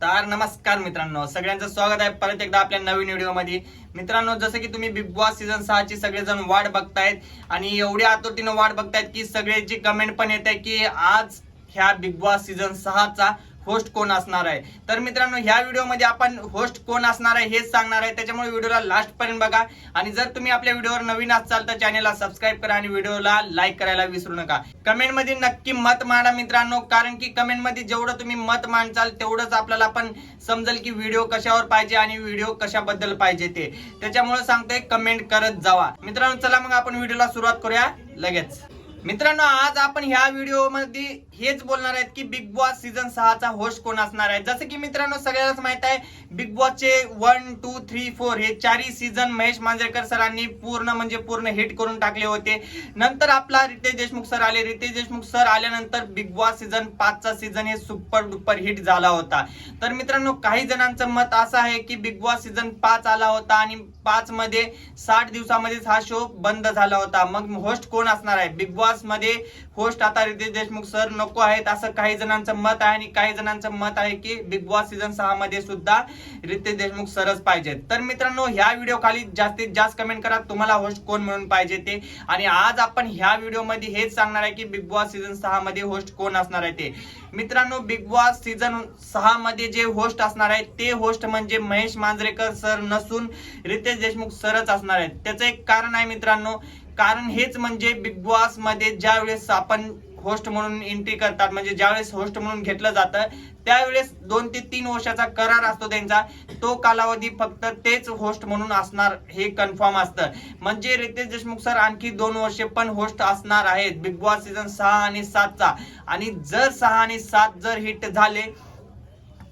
तर नमस्कार मित्रांनो, सगळ्यांचं स्वागत आहे परत एकदा आपल्या नवीन व्हिडिओमध्ये। मित्रांनो, जसं की तुम्ही बिग बॉस सीझन 6 ची सगळेजण वाट बघतायत आणि एवढ्या आतुरतेने वाट बघतायत की सगळ्यांची कमेंट पण येत आहे की आज ह्या बिग बॉस सीझन 6 चा होस्ट कोण असणार आहे। तर मित्रांनो, ह्या व्हिडिओमध्ये आपण होस्ट कोण असणार आहे हेच सांगणार आहे, त्याच्यामुळे व्हिडिओला लास्ट पर्यंत बघा। आणि जर तुम्ही आपल्या व्हिडिओवर नवीन असाल तर चॅनलला सबस्क्राइब करा आणि व्हिडिओला लाईक करायला विसरू नका। कमेंट मध्ये नक्की मत मांडा मित्रांनो, कारण की कमेंट मध्ये जेवढं तुम्ही मत मांडचाल तेवढंच आपल्याला पण समजेल की व्हिडिओ कशावर पाहिजे आणि व्हिडिओ कशाबद्दल पाहिजे ते। त्याच्यामुळे सांगतोय कमेंट करत जावा मित्रांनो। चला मग आपण व्हिडिओला सुरुवात करूया लगेच। मित्रांनो, आज आपण ह्या व्हिडिओ मध्ये हेच बोलणार आहेत की बिग बॉस सीझन 6 चा होस्ट कोण असणार आहे। जसं की मित्रांनो सगळ्यांनाच माहित आहे, बिग बॉस चे 1, 2, 3, 4 हे चारही सीझन महेश मांजरेकर सरांनी पूर्ण हिट करून टाकले होते। नंतर आपला रितेश देशमुख सर आले। रितेश देशमुख सर आल्यानंतर बिग बॉस सीझन 5 चा सीझन हे सुपर डुपर हिट झाला होता। तर मित्रांनो, काही जणांचं मत असं आहे की बिग बॉस सीझन 5 आला होता आणि 5 मध्ये 60 दिवसामध्येच हा शो बंद झाला होता। मग होस्ट कोण असणार आहे बिग बॉस मध्ये? होस्ट आता रितेश देशमुख सर नको आहेत असं काही जणांचं मत आहे आणि काही जणांचं मत आहे की बिग बॉस सीझन 6 मध्ये सुद्धा रितेश देशमुख सरच पाहिजेत। तर मित्रांनो, ह्या व्हिडिओ खाली जास्तीत जास्त कमेंट करा तुम्हाला होस्ट कोण म्हणून पाहिजे ते। आणि आज आपण ह्या व्हिडिओ मध्ये हेच सांगणार आहे की बिग बॉस सीझन 6 मध्ये होस्ट कोण असणार आहे ते। मित्रांनो, बिग बॉस सीझन 6 मध्ये जे होस्ट असणार आहे ते होस्ट म्हणजे महेश मांजरेकर सर नसून रितेश देशमुख सरच असणार आहेत। त्याचं एक कारण आहे मित्रांनो, कारण हेच म्हणजे बिग बॉस मध्ये ज्या वेळेस आपण होस्ट म्हणून एंट्री करतात, म्हणजे ज्यावेळेस होस्ट म्हणून घेतलं जातं त्यावेळेस 2 ते 3 वर्षाचा करार असतो त्यांचा। तो कालावधी फक्त तेच होस्ट म्हणून असणार हे कन्फर्म असतं। म्हणजे रितेश देशमुख सर आणखी 2 वर्षे पण होस्ट असणार आहेत बिग बॉस सीझन 6 आणि 7 चा। आणि जर 6 आणि 7 जर हिट झाले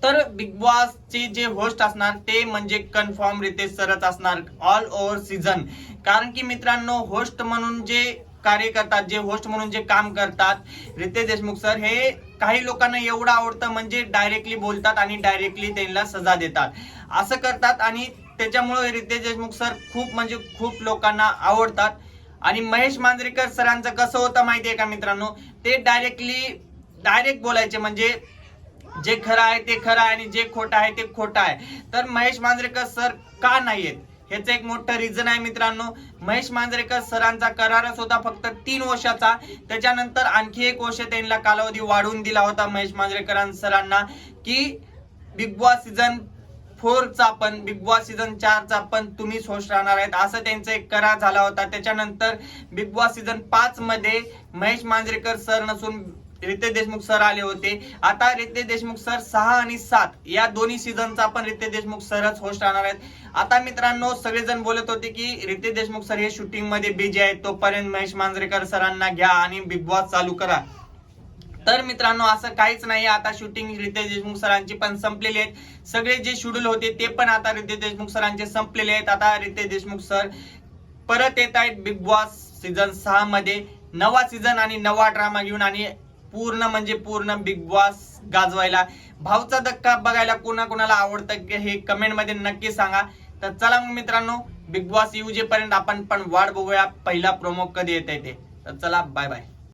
तर बिग बॉस चे जे होस्ट असणार ते म्हणजे कन्फर्म रितेश सरच असणार ऑल ओव्हर सीझन। कारण की मित्रांनो, होस्ट म्हणून जे कार्य करतात, जे होस्ट म्हणून जे काम करतात रितेश देशमुख सर, हे काही लोकांना एवढं आवडतं म्हणजे डायरेक्टली बोलतात आणि डायरेक्टली त्यांना सजा देतात असं करतात। आणि त्याच्यामुळे रितेश देशमुख सर खूप लोकांना आवडतात। आणि महेश मांजरेकर सरांचं कसं होतं माहितीये का मित्रांनो, ते डायरेक्ट बोलायचे, म्हणजे जे खरं आहे ते खरं आहे आणि जे खोटं आहे ते खोटं आहे। तर महेश मांजरेकर सर का नाहीयेत ह्याचं एक मोठं रिझन आहे मित्रांनो। महेश मांजरेकर सरांचा करारच होता फक्त 3 वर्षाचा, त्याच्यानंतर आणखी 1 वर्ष त्यांना कालावधी वाढवून दिला होता महेश मांजरेकर सरांना की बिग बॉस सीझन 4 चा पण, बिग बॉस सीझन 4 चा पण तुम्हीच होस्ट राहणार आहेत असं त्यांचा एक करार झाला होता। त्याच्यानंतर बिग बॉस सीझन 5 मध्ये महेश मांजरेकर सर नसून रितेश देशमुख सर आले होते। आता रितेश देशमुख सर 6 आणि 7 या दोन्ही सीझनचा पण रितेश देशमुख सरच होस्ट राहणार आहेत। आता मित्रांनो, सगळेजण बोलत होते की रितेश देशमुख सर हे शूटिंग मध्ये बिझी आहेत, तोपर्यंत महेश मांजरेकर सरांना घ्या आणि बिग बॉस चालू करा। तर मित्रांनो, असं काहीच नाही। आता शूटिंग रितेश देशमुख सरांची पण संपलेली आहेत। सगळे जे शेड्यूल होते ते पण आता रितेश देशमुख सरांचे संपलेले आहेत। आता रितेश देशमुख सर परत येत आहेत बिग बॉस सीझन 6 मध्ये नवा सीझन आणि नवा ड्रामा घेऊन आणि पूर्ण बिग बॉस गाजवायला। भाऊचा धक्का बघायला कोणाकोणाला आवडतं हे कमेंट मध्ये नक्की सांगा। तर चला मग मित्रांनो, बिग बॉस येऊ जेपर्यंत आपण पण वाट बघूया पहिला प्रोमो कधी येत आहे ते। तर चला, बाय बाय।